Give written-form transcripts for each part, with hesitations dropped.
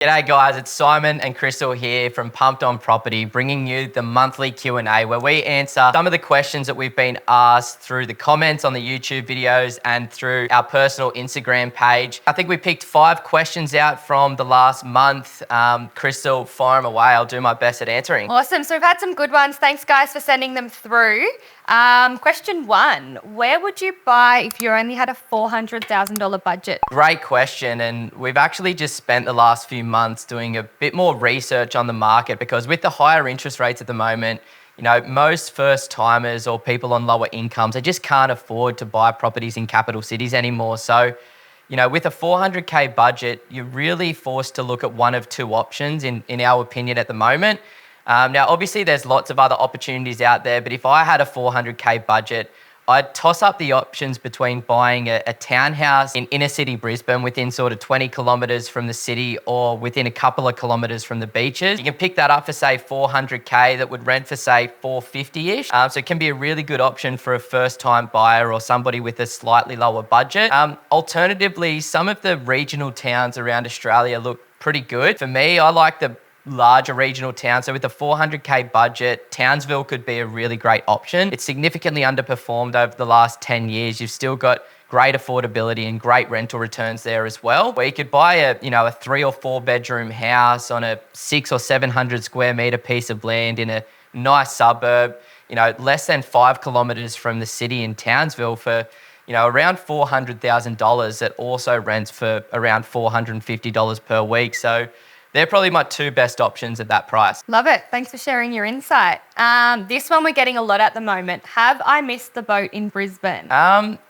G'day guys, it's Simon and Crystal here from Pumped On Property, bringing you the monthly Q&A where we answer some of the questions that we've been asked through the comments on the YouTube videos and through our personal Instagram page. I think we picked 5 questions out from the last month. Crystal, fire them away. I'll do my best at answering. Awesome. So we've had some good ones. Thanks guys for sending them through. Question 1, where would you buy if you only had a $400,000 budget? Great question, and we've actually just spent the last few months doing a bit more research on the market because with the higher interest rates at the moment, you know, most first timers or people on lower incomes, they just can't afford to buy properties in capital cities anymore. So, you know, with a $400K budget, you're really forced to look at one of 2 options in our opinion at the moment. Now, obviously there's lots of other opportunities out there, but if I had a $400K budget, I'd toss up the options between buying a townhouse in inner city Brisbane within sort of 20 kilometres from the city or within a couple of kilometres from the beaches. You can pick that up for say $400K that would rent for say $450-ish. So it can be a really good option for a first time buyer or somebody with a slightly lower budget. Alternatively, some of the regional towns around Australia look pretty good. For me, I like the larger regional towns. So with a $400K budget, Townsville could be a really great option. It's significantly underperformed over the last 10 years. You've still got great affordability and great rental returns there as well. Where you could buy a 3 or 4 bedroom house on a 600 or 700 square meter piece of land in a nice suburb, less than 5 kilometers from the city in Townsville for around $400,000 that also rents for around $450 per week. So they're probably my 2 best options at that price. Love it. Thanks for sharing your insight. This one we're getting a lot at the moment. Have I missed the boat in Brisbane?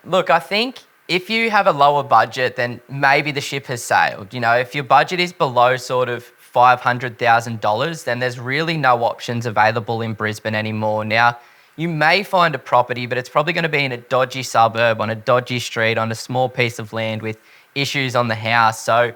Look, I think if you have a lower budget, then maybe the ship has sailed. If your budget is below sort of $500,000, then there's really no options available in Brisbane anymore. Now, you may find a property, but it's probably going to be in a dodgy suburb, on a dodgy street, on a small piece of land with issues on the house. So,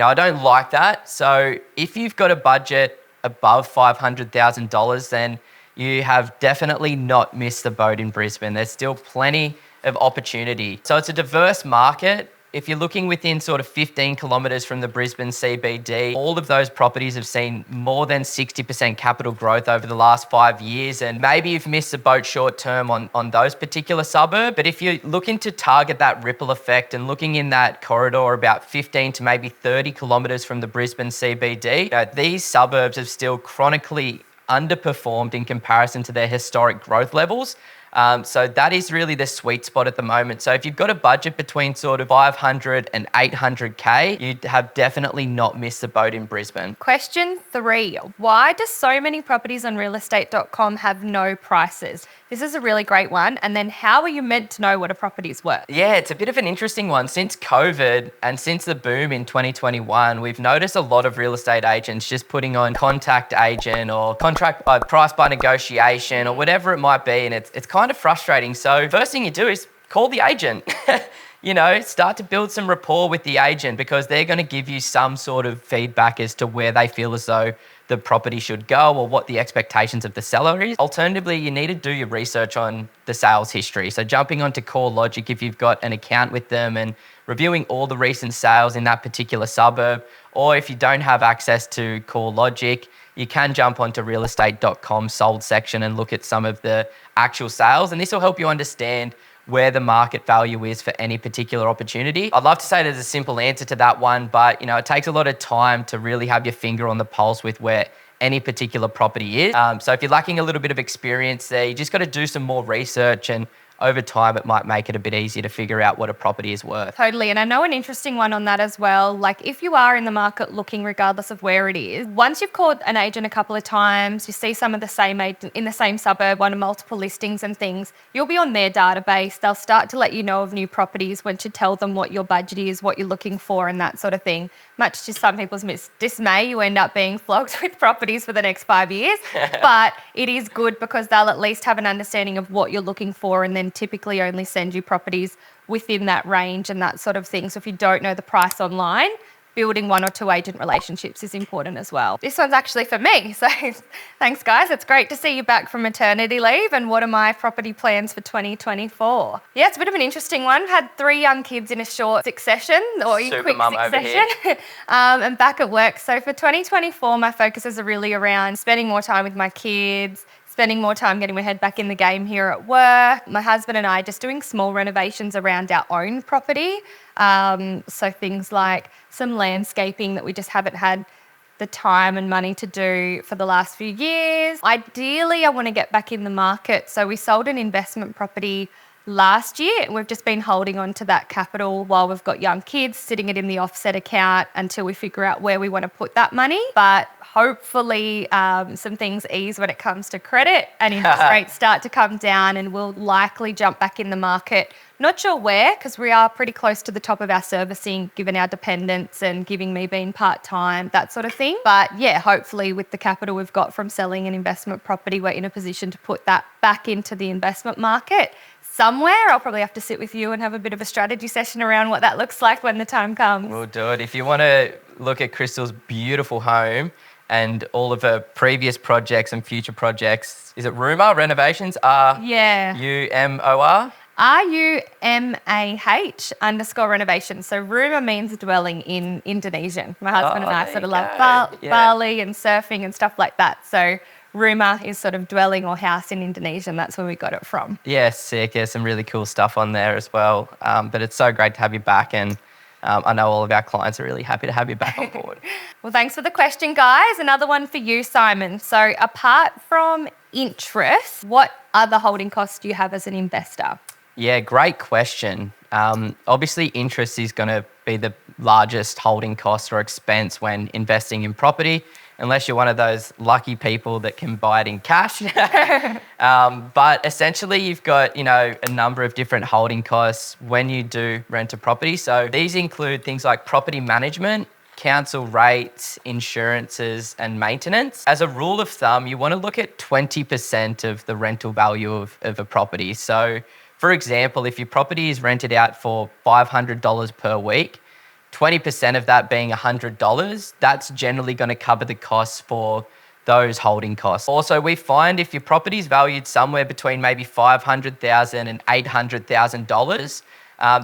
I don't like that. So if you've got a budget above $500,000, then you have definitely not missed the boat in Brisbane. There's still plenty of opportunity. So it's a diverse market. If you're looking within sort of 15 kilometres from the Brisbane CBD, all of those properties have seen more than 60% capital growth over the last 5 years. And maybe you've missed the boat short term on those particular suburbs. But if you're looking to target that ripple effect and looking in that corridor about 15 to maybe 30 kilometres from the Brisbane CBD, these suburbs have still chronically underperformed in comparison to their historic growth levels. So that is really the sweet spot at the moment. So if you've got a budget between sort of 500 and 800K, you have definitely not missed the boat in Brisbane. Question 3, why do so many properties on Real Estatecom have no prices? This is a really great one. And then how are you meant to know what a property is worth? Yeah, it's a bit of an interesting one. Since COVID and since the boom in 2021, we've noticed a lot of real estate agents just putting on contact agent or contract by price by negotiation or whatever it might be. And it's kind of frustrating. So first thing you do is call the agent. Start to build some rapport with the agent because they're going to give you some sort of feedback as to where they feel as though the property should go or what the expectations of the seller is. Alternatively, you need to do your research on the sales history. So jumping onto CoreLogic if you've got an account with them and reviewing all the recent sales in that particular suburb. Or if you don't have access to CoreLogic, you can jump onto realestate.com sold section and look at some of the actual sales. And this will help you understand where the market value is for any particular opportunity. I'd love to say there's a simple answer to that one, but it takes a lot of time to really have your finger on the pulse with where any particular property is. So if you're lacking a little bit of experience there, you just got to do some more research, and over time, it might make it a bit easier to figure out what a property is worth. Totally. And I know an interesting one on that as well. Like if you are in the market looking regardless of where it is, once you've called an agent a couple of times, you see some of the same agent in the same suburb, one of multiple listings and things, you'll be on their database. They'll start to let you know of new properties once you tell them what your budget is, what you're looking for and that sort of thing. Much to some people's dismay, you end up being flogged with properties for the next 5 years. But it is good because they'll at least have an understanding of what you're looking for and then typically only send you properties within that range and that sort of thing. So if you don't know the price online, building 1 or 2 agent relationships is important as well. This one's actually for me. So thanks, guys. It's great to see you back from maternity leave. And what are my property plans for 2024? Yeah, it's a bit of an interesting one. Had 3 young kids in a short succession or in Super quick mum over succession. And back at work. So for 2024, my focuses are really around spending more time with my kids, spending more time getting my head back in the game here at work. My husband and I are just doing small renovations around our own property. So things like some landscaping that we just haven't had the time and money to do for the last few years. Ideally, I want to get back in the market. So we sold an investment property last year. We've just been holding on to that capital while we've got young kids, sitting it in the offset account until we figure out where we want to put that money. But hopefully some things ease when it comes to credit and interest rates start to come down, and we'll likely jump back in the market. Not sure where, because we are pretty close to the top of our servicing given our dependents and giving me being part-time, that sort of thing. But yeah, hopefully with the capital we've got from selling an investment property, we're in a position to put that back into the investment market somewhere. I'll probably have to sit with you and have a bit of a strategy session around what that looks like when the time comes. We'll do it. If you want to look at Crystal's beautiful home and all of her previous projects and future projects, is it Rumor Renovations? R-U-M-O-R? RUMAH_renovation. So Rumor means dwelling in Indonesian. My husband and I sort of love Bali and surfing and stuff like that. So Rumor is sort of dwelling or house in Indonesian. That's where we got it from. Yeah, sick. There's some really cool stuff on there as well. But it's so great to have you back, and I know all of our clients are really happy to have you back on board. Well, thanks for the question, guys. Another one for you, Simon. So apart from interest, what other holding costs do you have as an investor? Yeah, great question. Obviously, interest is going to be the largest holding cost or expense when investing in property, unless you're one of those lucky people that can buy it in cash. But essentially, you've got, a number of different holding costs when you do rent a property. So these include things like property management, council rates, insurances, and maintenance. As a rule of thumb, you want to look at 20% of the rental value of a property. So for example, if your property is rented out for $500 per week, 20% of that being $100, that's generally going to cover the costs for those holding costs. Also, we find if your property is valued somewhere between maybe $500,000 and $800,000,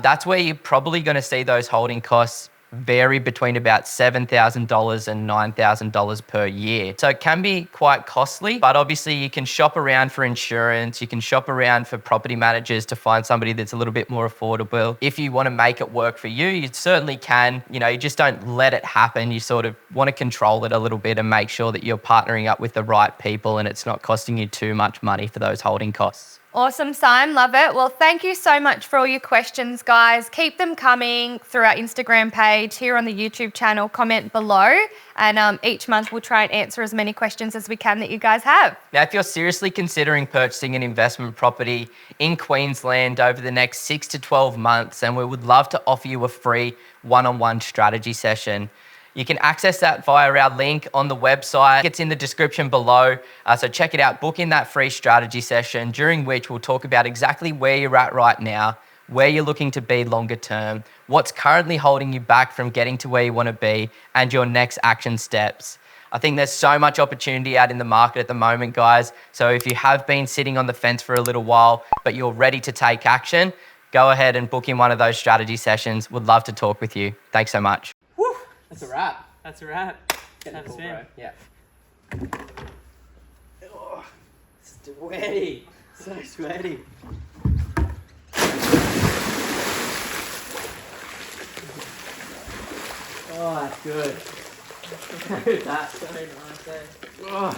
that's where you're probably going to see those holding costs vary between about $7,000 and $9,000 per year. So it can be quite costly, but obviously you can shop around for insurance, you can shop around for property managers to find somebody that's a little bit more affordable. If you want to make it work for you, you certainly can. You just don't let it happen. You sort of want to control it a little bit and make sure that you're partnering up with the right people and it's not costing you too much money for those holding costs. Awesome, Simon. Love it. Well, thank you so much for all your questions, guys. Keep them coming through our Instagram page, here on the YouTube channel. Comment below. And each month we'll try and answer as many questions as we can that you guys have. Now, if you're seriously considering purchasing an investment property in Queensland over the next 6 to 12 months, and we would love to offer you a free one-on-one strategy session. You can access that via our link on the website. It's in the description below. So check it out. Book in that free strategy session, during which we'll talk about exactly where you're at right now, where you're looking to be longer term, what's currently holding you back from getting to where you want to be, and your next action steps. I think there's so much opportunity out in the market at the moment, guys. So if you have been sitting on the fence for a little while, but you're ready to take action, go ahead and book in one of those strategy sessions. Would love to talk with you. Thanks so much. That's a wrap. That's a wrap. Getting cool, Spin. bro. Yeah. Oh, sweaty. So sweaty. Oh, that's good. Look at that. So nice, eh? Oh.